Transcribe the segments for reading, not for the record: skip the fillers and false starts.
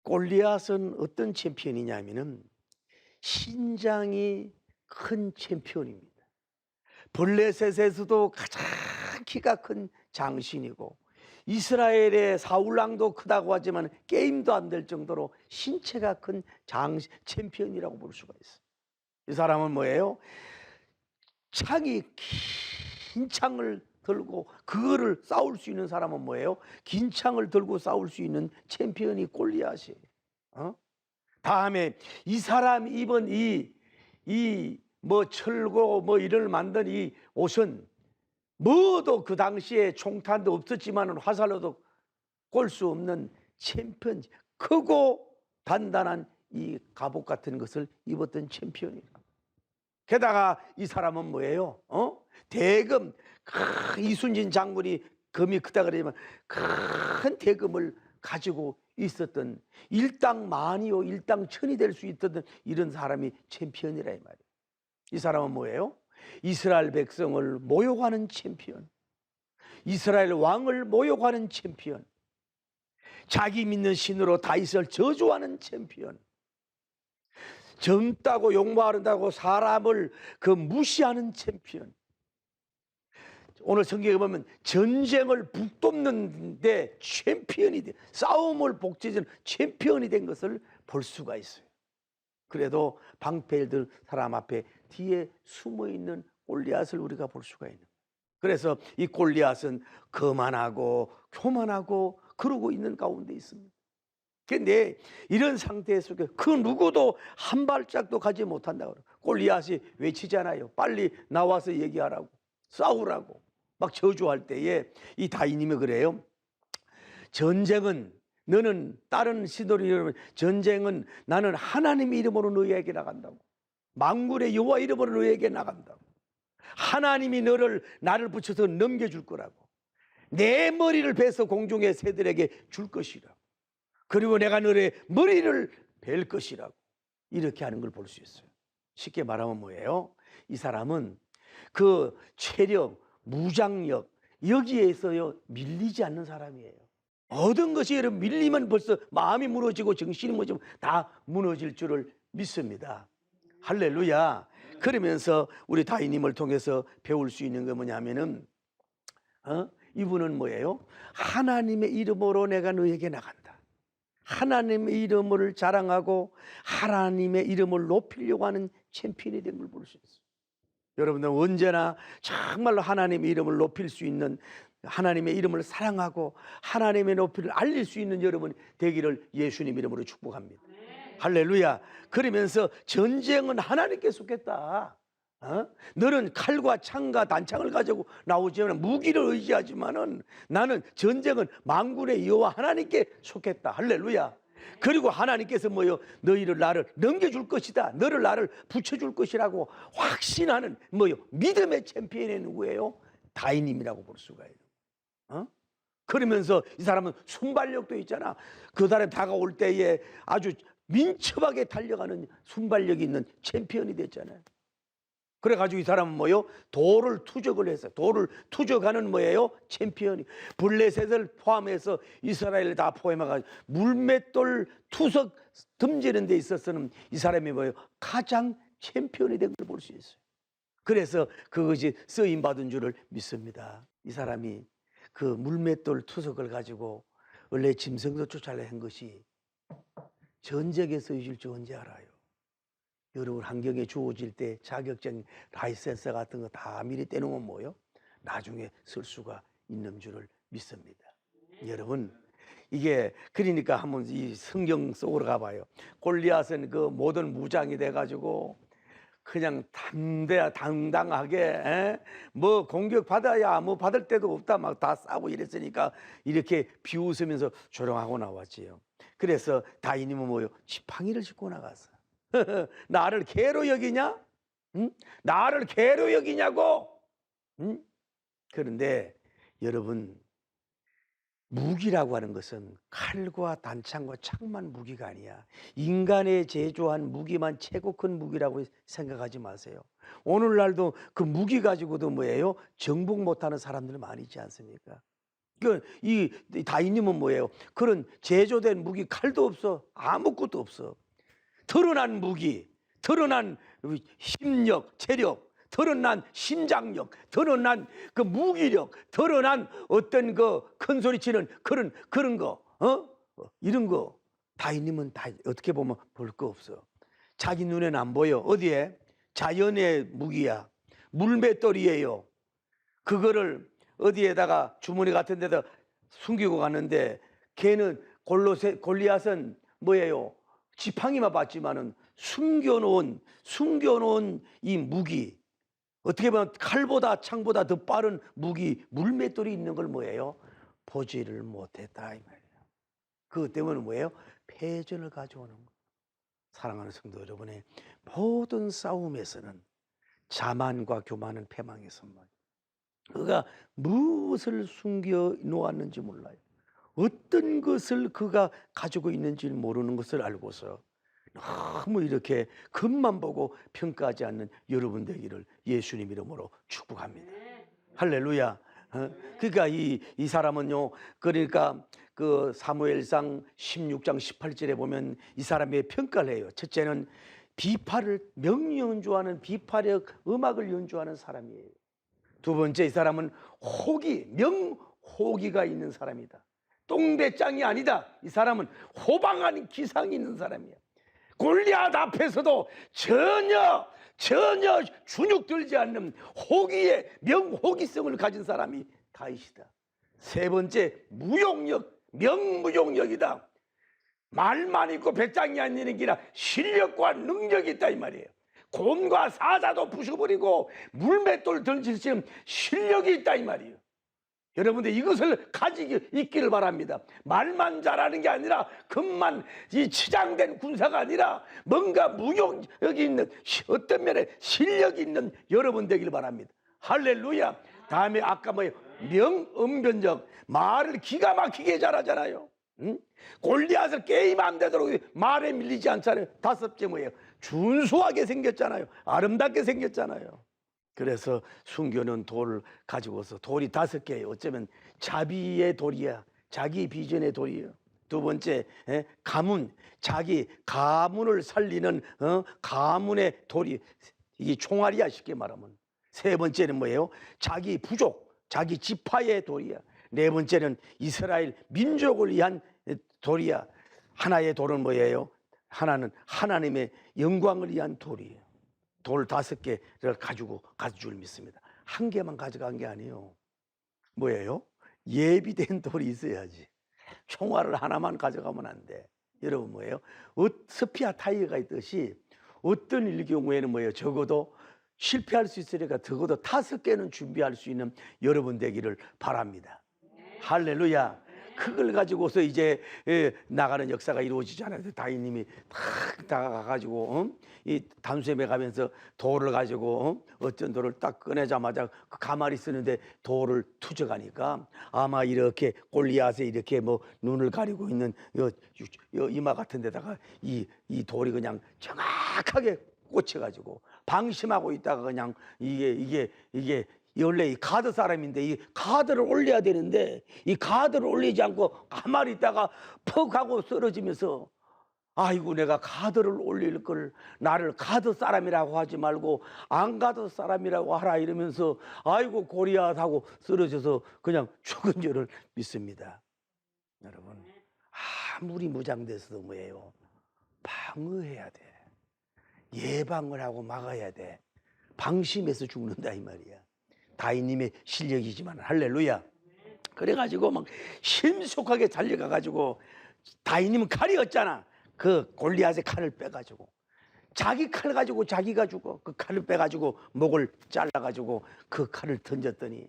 골리앗은 어떤 챔피언이냐면은 신장이 큰 챔피언입니다. 블레셋에서도 가장 키가 큰 장신이고 이스라엘의 사울왕도 크다고 하지만 게임도 안 될 정도로 신체가 큰 챔피언이라고 볼 수가 있어요. 이 사람은 뭐예요? 긴 창을 들고 그거를 싸울 수 있는 사람은 뭐예요? 긴 창을 들고 싸울 수 있는 챔피언이 골리앗이에요. 다음에 이 사람이 입은 이 철고 이를 만든 이 옷은 뭐도 그 당시에 총탄도 없었지만 화살로도 꼴 수 없는 챔피언, 크고 단단한 이 갑옷 같은 것을 입었던 챔피언이라. 게다가 이 사람은 뭐예요? 대금, 이순신 장군이 금이 크다 그러지만 큰 대금을 가지고 있었던 일당 만이요 일당 천이 될 수 있었던 이런 사람이 챔피언이라 이 말이에요. 이 사람은 뭐예요? 이스라엘 백성을 모욕하는 챔피언, 이스라엘 왕을 모욕하는 챔피언, 자기 믿는 신으로 다윗을 저주하는 챔피언, 젊다고 욕먹는다고 사람을 무시하는 챔피언. 오늘 성경에 보면 전쟁을 북돋는데 챔피언이 돼, 싸움을 복제하는 챔피언이 된 것을 볼 수가 있어요. 그래도 방패들 사람 앞에 뒤에 숨어있는 골리앗을 우리가 볼 수가 있는 거예요. 그래서 이 골리앗은 거만하고 교만하고 그러고 있는 가운데 있습니다. 그런데 이런 상태 속에 그 누구도 한 발짝도 가지 못한다고. 골리앗이 외치잖아요. 빨리 나와서 얘기하라고, 싸우라고 막 저주할 때에 이 다윗님이 그래요. 전쟁은 너는 다른 신도를 이루면 전쟁은 나는 하나님의 이름으로 너희에게 나간다고. 만군의 여호와 이름으로 너희에게 나간다고. 하나님이 나를 붙여서 넘겨줄 거라고. 내 머리를 베서 공중의 새들에게 줄 것이라고. 그리고 내가 너의 머리를 벨 것이라고. 이렇게 하는 걸 볼 수 있어요. 쉽게 말하면 뭐예요? 이 사람은 그 체력, 무장력 여기에서요 밀리지 않는 사람이에요. 모든 것이 여러분 밀리면 벌써 마음이 무너지고 정신이 무너지면 다 무너질 줄을 믿습니다. 할렐루야. 그러면서 우리 다윗님을 통해서 배울 수 있는 게 뭐냐면은 이분은 뭐예요? 하나님의 이름으로 내가 너에게 나간다. 하나님의 이름을 자랑하고 하나님의 이름을 높이려고 하는 챔피언이 된 걸 볼 수 있어요. 여러분들 언제나 정말로 하나님의 이름을 높일 수 있는, 하나님의 이름을 사랑하고 하나님의 높이를 알릴 수 있는 여러분 되기를 예수님 이름으로 축복합니다. 할렐루야. 그러면서 전쟁은 하나님께 속했다. 너는 칼과 창과 단창을 가지고 나오지만 무기를 의지하지만은 나는 전쟁은 만군의 여호와 하나님께 속했다. 할렐루야. 그리고 하나님께서 너희를 나를 넘겨줄 것이다. 너를 나를 붙여줄 것이라고 확신하는 믿음의 챔피언이 누구예요? 다윗님이라고 볼 수가 있어요. 그러면서 이 사람은 순발력도 있잖아. 그 사람이 다가올 때에 아주 민첩하게 달려가는 순발력이 있는 챔피언이 됐잖아요. 그래가지고 이 사람은 돌을 투적을 했어요. 돌을 투적하는 챔피언이. 블레셋을 포함해서 이스라엘을 다 포함해가지고 물맷돌 투석 덤지는 데 있어서는 이 사람이 가장 챔피언이 된 걸 볼 수 있어요. 그래서 그것이 쓰임받은 줄을 믿습니다. 이 사람이 그 물맷돌 투석을 가지고 원래 짐승도 쫓아내야 한 것이 전쟁에 쓰여질지 언제 알아요? 여러분 환경에 주어질 때 자격증, 라이센스 같은 거 다 미리 떼놓으면 나중에 쓸 수가 있는 줄을 믿습니다. 여러분 이게 그러니까 한번 이 성경 속으로 가봐요. 골리앗은 그 모든 무장이 돼가지고 그냥 당당하게 공격 받아야 받을 데도 없다 막 다 싸고 이랬으니까 이렇게 비웃으면서 조롱하고 나왔지요. 그래서 다윗님은 지팡이를 짚고 나갔어. 나를 개로 여기냐? 응? 나를 개로 여기냐고? 응? 그런데 여러분 무기라고 하는 것은 칼과 단창과 창만 무기가 아니야. 인간의 제조한 무기만 최고 큰 무기라고 생각하지 마세요. 오늘날도 그 무기 가지고도 정복 못하는 사람들 많이 있지 않습니까? 이 다윗님은 뭐예요? 그런 제조된 무기 칼도 없어. 아무것도 없어. 드러난 무기, 드러난 힘력, 체력, 드러난 심장력, 드러난 그 무기력, 드러난 어떤 그 큰 소리치는 그런 거, 이런 거 다윗님은 다 어떻게 보면 볼 거 없어. 자기 눈에는 안 보여. 어디에? 자연의 무기야. 물맷돌이에요. 그거를 어디에다가 주머니 같은 데다 숨기고 갔는데, 걔는 골리앗은 뭐예요? 지팡이만 봤지만은 숨겨놓은 이 무기, 어떻게 보면 칼보다 창보다 더 빠른 무기, 물맷돌이 있는 걸 뭐예요? 보지를 못했다 이 말이에요. 그것 때문에 뭐예요? 패전을 가져오는 거. 사랑하는 성도 여러분의 모든 싸움에서는 자만과 교만은 패망의 선물. 그가 무엇을 숨겨 놓았는지 몰라요. 어떤 것을 그가 가지고 있는지 모르는 것을 알고서 너무 이렇게 겉만 보고 평가하지 않는 여러분 되기를 예수님 이름으로 축복합니다. 할렐루야. 그러니까 이 사람은요, 그러니까 그 사무엘상 16장 18절에 보면 이 사람의 평가를 해요. 첫째는 명리 연주하는 비파력 음악을 연주하는 사람이에요. 두 번째, 이 사람은 명호기가 있는 사람이다. 똥배짱이 아니다. 이 사람은 호방한 기상이 있는 사람이야. 골리앗 앞에서도 전혀 주눅들지 않는 명호기성을 가진 사람이 다윗이다. 세 번째, 명무용력이다. 말만 있고 배짱이 아니는 기라 실력과 능력이 있다 이 말이에요. 곰과 사자도 부숴버리고 물맷돌 던질 수 있는 실력이 있다 이 말이에요. 여러분들 이것을 가지고 있기를 바랍니다. 말만 잘하는 게 아니라 겉만 이 치장된 군사가 아니라 뭔가 무용력이 있는, 어떤 면에 실력이 있는 여러분 되길 바랍니다. 할렐루야. 다음에 아까 뭐예요? 명언변적, 말을 기가 막히게 잘하잖아요. 골리앗을 게임 안 되도록 말에 밀리지 않잖아요. 다섯째 뭐예요? 준수하게 생겼잖아요. 아름답게 생겼잖아요. 그래서 숨겨놓은 돌을 가지고서, 돌이 5개예요. 어쩌면 자비의 돌이야. 자기 비전의 돌이에요. 두 번째, 가문, 자기 가문을 살리는 가문의 돌이, 이게 총알이야 쉽게 말하면. 세 번째는 뭐예요? 자기 부족, 자기 지파의 돌이야. 네 번째는 이스라엘 민족을 위한 돌이야. 하나의 돌은 뭐예요? 하나는 하나님의 영광을 위한 돌이에요. 돌 5개를 가지고 갈 줄 믿습니다. 한 개만 가져간 게 아니에요. 뭐예요? 예비된 돌이 있어야지. 총알을 하나만 가져가면 안 돼. 여러분 뭐예요? 스피아 타이어가 있듯이 어떤 일 경우에는 뭐예요? 적어도 실패할 수 있으니까 적어도 5개는 준비할 수 있는 여러분 되기를 바랍니다. 할렐루야. 그걸 가지고서 이제 나가는 역사가 이루어지잖아요. 다윗님이 탁 다가가가지고 이 담수에 가면서 돌을 가지고 어쩐 돌을 딱 꺼내자마자 그 가만히 쓰는데 돌을 투적하니까 아마 이렇게 골리앗에 이렇게 뭐 눈을 가리고 있는 이마 같은 데다가 이 돌이 그냥 정확하게 꽂혀가지고 방심하고 있다가 그냥 이게 원래 이 가드 사람인데 이 가드를 올려야 되는데 이 가드를 올리지 않고 가만히 있다가 퍽 하고 쓰러지면서, 아이고 내가 가드를 올릴 걸 나를 가드 사람이라고 하지 말고 안 가드 사람이라고 하라 이러면서 아이고 고리앗하고 쓰러져서 그냥 죽은 줄을 믿습니다. 여러분 아무리 무장돼서도 뭐예요? 방어해야 돼. 예방을 하고 막아야 돼. 방심해서 죽는다 이 말이야. 다윗님의 실력이지만 할렐루야. 그래가지고 막 신속하게 달려가가지고, 다윗님은 칼이었잖아. 그 골리앗의 칼을 빼가지고 자기 칼 가지고 자기가 죽어. 그 칼을 빼가지고 목을 잘라가지고 그 칼을 던졌더니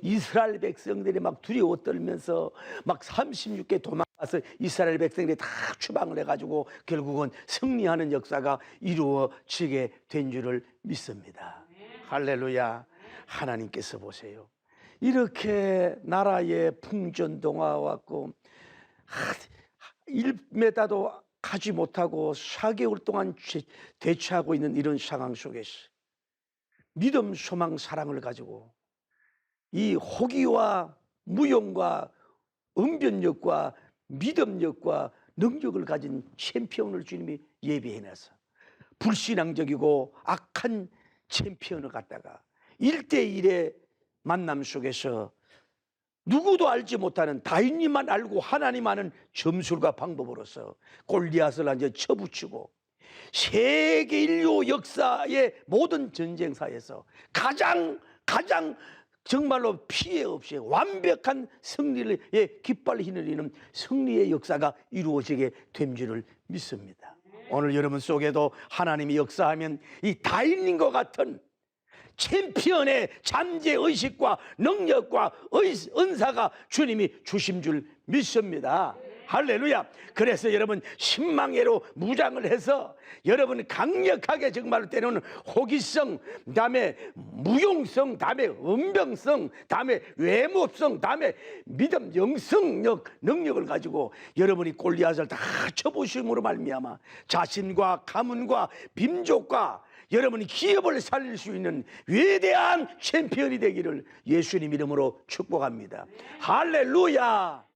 이스라엘 백성들이 막 두려워 떨면서 막 36개 도망가서 이스라엘 백성들이 다 추방을 해가지고 결국은 승리하는 역사가 이루어지게 된 줄을 믿습니다. 할렐루야. 하나님께서 보세요. 이렇게 나라에 풍전동화 왔고 1m도 가지 못하고 4개월 동안 대처하고 있는 이런 상황 속에서 믿음, 소망, 사랑을 가지고 이 호기와 무용과 응변력과 믿음력과 능력을 가진 챔피언을 주님이 예비해놔서 불신앙적이고 악한 챔피언을 갖다가 1대1의 만남 속에서 누구도 알지 못하는 다윗님만 알고 하나님 아는 점술과 방법으로서 골리앗을 완전히 쳐붙이고 세계 인류 역사의 모든 전쟁사에서 가장 정말로 피해 없이 완벽한 승리를 깃발 휘날리는 승리의 역사가 이루어지게 된 줄을 믿습니다. 오늘 여러분 속에도 하나님이 역사하면 이 다윗님과 같은 챔피언의 잠재의식과 능력과 은사가 주님이 주신 줄 믿습니다. 할렐루야. 그래서 여러분 신망회로 무장을 해서 여러분 강력하게 정말로 때로는 호기성, 다음에 무용성, 다음에 은병성, 다음에 외모성, 다음에 믿음, 영성력, 능력을 가지고 여러분이 골리앗을 다 쳐보심으로 말미암아 자신과 가문과 빈족과 여러분이 기업을 살릴 수 있는 위대한 챔피언이 되기를 예수님 이름으로 축복합니다. 할렐루야.